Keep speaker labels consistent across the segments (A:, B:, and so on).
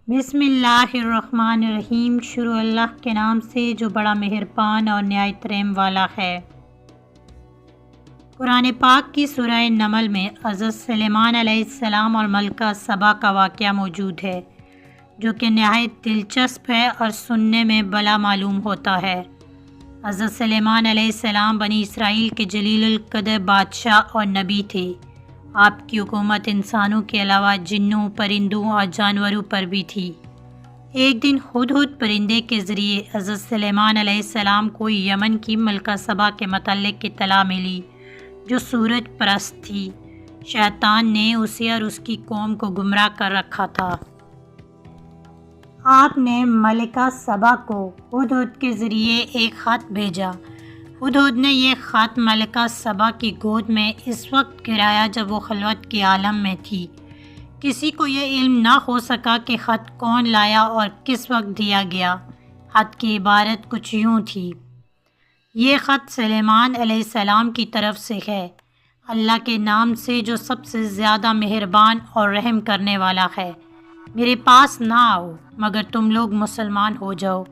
A: بسم اللہ الرحمن الرحیم۔ شروع اللہ کے نام سے جو بڑا مہربان اور نہایت رحم والا ہے۔ قرآن پاک کی سورہ نمل میں حضرت سلیمان علیہ السلام اور ملکہ سبا کا واقعہ موجود ہے، جو کہ نہایت دلچسپ ہے اور سننے میں بلا معلوم ہوتا ہے۔ حضرت سلیمان علیہ السلام بنی اسرائیل کے جلیل القدر بادشاہ اور نبی تھے۔ آپ کی حکومت انسانوں کے علاوہ جنوں، پرندوں اور جانوروں پر بھی تھی۔ ایک دن ہدہد پرندے کے ذریعے حضرت سلیمان علیہ السلام کو یمن کی ملکہ سبا کے متعلق اطلاع ملی، جو سورج پرست تھی۔ شیطان نے اسے اور اس کی قوم کو گمراہ کر رکھا تھا۔ آپ نے ملکہ سبا کو ہدہد کے ذریعے ایک خط بھیجا۔ ہدہد نے یہ خط ملکہ سبا کی گود میں اس وقت گرایا جب وہ خلوت کے عالم میں تھی۔ کسی کو یہ علم نہ ہو سکا کہ خط کون لایا اور کس وقت دیا گیا۔ خط کی عبارت کچھ یوں تھی: یہ خط سلیمان علیہ السلام کی طرف سے ہے، اللہ کے نام سے جو سب سے زیادہ مہربان اور رحم کرنے والا ہے۔ میرے پاس نہ آؤ مگر تم لوگ مسلمان ہو جاؤ۔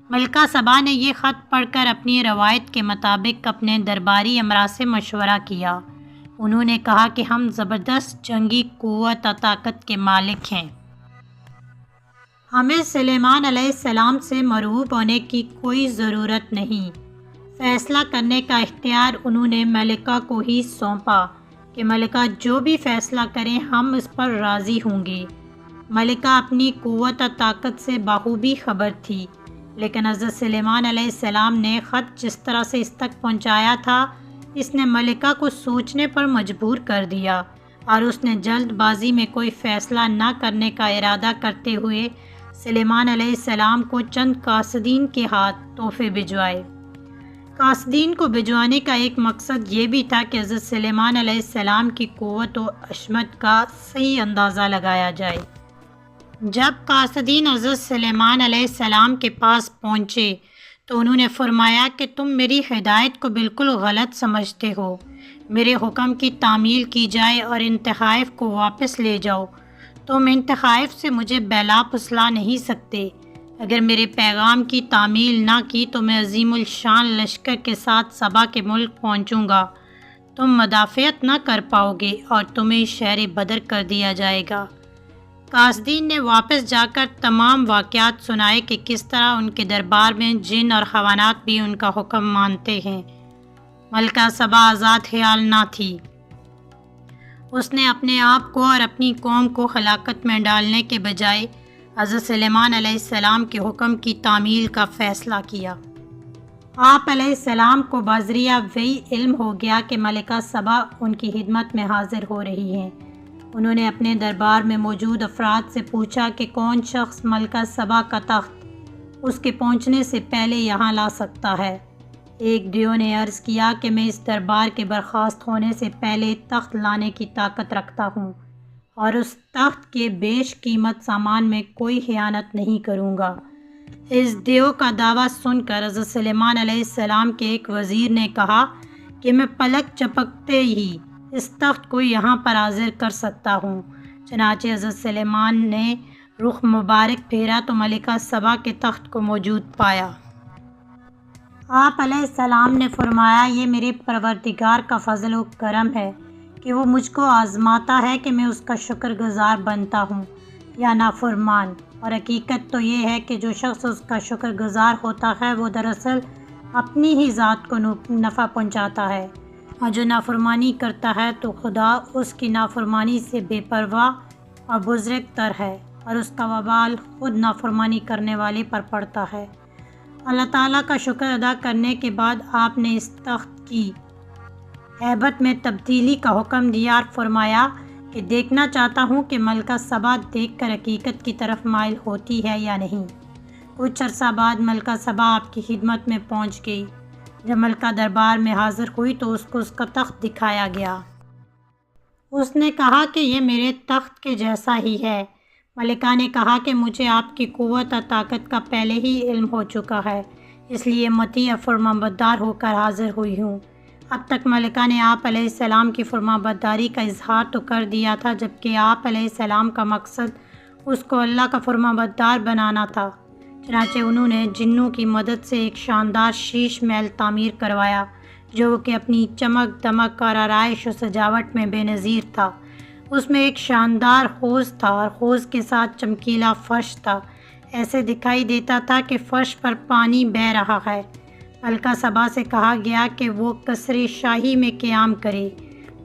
A: ملکہ سبا نے یہ خط پڑھ کر اپنی روایت کے مطابق اپنے درباری امراء سے مشورہ کیا۔ انہوں نے کہا کہ ہم زبردست جنگی قوت و طاقت کے مالک ہیں۔ ہمیں سلیمان علیہ السلام سے مرعوب ہونے کی کوئی ضرورت نہیں۔ فیصلہ کرنے کا اختیار انہوں نے ملکہ کو ہی سونپا کہ ملکہ جو بھی فیصلہ کریں ہم اس پر راضی ہوں گے۔ ملکہ اپنی قوت و طاقت سے بخوبی خبر تھی، لیکن حضرت سلیمان علیہ السلام نے خط جس طرح سے اس تک پہنچایا تھا، اس نے ملکہ کو سوچنے پر مجبور کر دیا، اور اس نے جلد بازی میں کوئی فیصلہ نہ کرنے کا ارادہ کرتے ہوئے سلیمان علیہ السلام کو چند قاصدین کے ہاتھ تحفے بھجوائے۔ قاصدین کو بھجوانے کا ایک مقصد یہ بھی تھا کہ حضرت سلیمان علیہ السلام کی قوت و عظمت کا صحیح اندازہ لگایا جائے۔ جب قاصدین حضرت سلیمان علیہ السلام کے پاس پہنچے تو انہوں نے فرمایا کہ تم میری ہدایت کو بالکل غلط سمجھتے ہو۔ میرے حکم کی تعمیل کی جائے اور ان تحائف کو واپس لے جاؤ۔ تم ان تحائف سے مجھے بیلا پھسلا نہیں سکتے۔ اگر میرے پیغام کی تعمیل نہ کی تو میں عظیم الشان لشکر کے ساتھ سبا کے ملک پہنچوں گا۔ تم مدافعت نہ کر پاؤ گے اور تمہیں شہر بدر کر دیا جائے گا۔ قاصدین نے واپس جا کر تمام واقعات سنائے کہ کس طرح ان کے دربار میں جن اور حیوانات بھی ان کا حکم مانتے ہیں۔ ملکہ سبا آزاد خیال نہ تھی۔ اس نے اپنے آپ کو اور اپنی قوم کو ہلاکت میں ڈالنے کے بجائے حضرت سلیمان علیہ السلام کے حکم کی تعمیل کا فیصلہ کیا۔ آپ علیہ السلام کو بذریعہ وحی علم ہو گیا کہ ملکہ سبا ان کی خدمت میں حاضر ہو رہی ہیں۔ انہوں نے اپنے دربار میں موجود افراد سے پوچھا کہ کون شخص ملکہ سبا کا تخت اس کے پہنچنے سے پہلے یہاں لا سکتا ہے۔ ایک دیو نے عرض کیا کہ میں اس دربار کے برخاست ہونے سے پہلے تخت لانے کی طاقت رکھتا ہوں، اور اس تخت کے بیش قیمت سامان میں کوئی خیانت نہیں کروں گا۔ اس دیو کا دعویٰ سن کر حضرت سلیمان علیہ السلام کے ایک وزیر نے کہا کہ میں پلک جھپکتے ہی اس تخت کو یہاں پر حاضر کر سکتا ہوں۔ چنانچہ حضرت سلیمان نے رخ مبارک پھیرا تو ملکہ سبا کے تخت کو موجود پایا۔ آپ علیہ السلام نے فرمایا، یہ میرے پروردگار کا فضل و کرم ہے کہ وہ مجھ کو آزماتا ہے کہ میں اس کا شکر گزار بنتا ہوں یا نافرمان، اور حقیقت تو یہ ہے کہ جو شخص اس کا شکر گزار ہوتا ہے وہ دراصل اپنی ہی ذات کو نفع پہنچاتا ہے، اور جو نافرمانی کرتا ہے تو خدا اس کی نافرمانی سے بے پرواہ اور بزرگ تر ہے، اور اس کا وبال خود نافرمانی کرنے والے پر پڑتا ہے۔ اللہ تعالیٰ کا شکر ادا کرنے کے بعد آپ نے اس تخت کی ہیبت میں تبدیلی کا حکم دیا اور فرمایا کہ دیکھنا چاہتا ہوں کہ ملکہ سبا دیکھ کر حقیقت کی طرف مائل ہوتی ہے یا نہیں۔ کچھ عرصہ بعد ملکہ سبا آپ کی خدمت میں پہنچ گئی۔ جب ملکہ دربار میں حاضر ہوئی تو اس کو اس کا تخت دکھایا گیا۔ اس نے کہا کہ یہ میرے تخت کے جیسا ہی ہے۔ ملکہ نے کہا کہ مجھے آپ کی قوت اور طاقت کا پہلے ہی علم ہو چکا ہے، اس لیے مطیع فرمانبردار ہو کر حاضر ہوئی ہوں۔ اب تک ملکہ نے آپ علیہ السلام کی فرمانبرداری کا اظہار تو کر دیا تھا، جبکہ آپ علیہ السلام کا مقصد اس کو اللہ کا فرمانبردار بنانا تھا۔ چنانچہ انہوں نے جنوں کی مدد سے ایک شاندار شیش محل تعمیر کروایا جو کہ اپنی چمک دمک اور آرائش و سجاوٹ میں بے نظیر تھا۔ اس میں ایک شاندار حوض تھا اور حوض کے ساتھ چمکیلا فرش تھا، ایسے دکھائی دیتا تھا کہ فرش پر پانی بہہ رہا ہے۔ ملکہ سبا سے کہا گیا کہ وہ قصر شاہی میں قیام کرے۔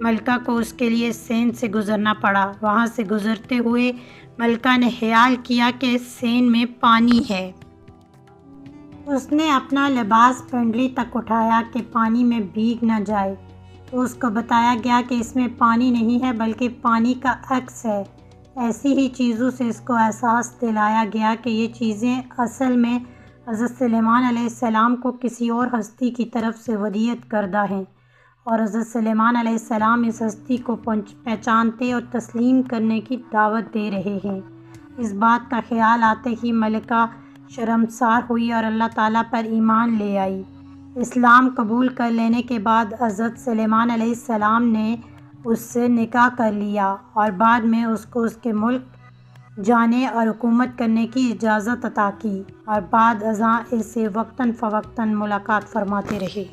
A: ملکہ کو اس کے لیے سین سے گزرنا پڑا۔ وہاں سے گزرتے ہوئے ملکہ نے خیال کیا کہ سین میں پانی ہے۔ اس نے اپنا لباس پنڈلی تک اٹھایا کہ پانی میں بھیگ نہ جائے، تو اس کو بتایا گیا کہ اس میں پانی نہیں ہے بلکہ پانی کا عکس ہے۔ ایسی ہی چیزوں سے اس کو احساس دلایا گیا کہ یہ چیزیں اصل میں حضرت سلیمان علیہ السلام کو کسی اور ہستی کی طرف سے ودیعت کردہ ہیں، اور حضرت سلیمان علیہ السلام اس ہستی کو پہچانتے اور تسلیم کرنے کی دعوت دے رہے ہیں۔ اس بات کا خیال آتے ہی ملکہ شرمسار ہوئی اور اللہ تعالیٰ پر ایمان لے آئی۔ اسلام قبول کر لینے کے بعد حضرت سلیمان علیہ السلام نے اس سے نکاح کر لیا اور بعد میں اس کو اس کے ملک جانے اور حکومت کرنے کی اجازت عطا کی، اور بعد ازاں اس سے وقتاً فوقتاً ملاقات فرماتے رہے۔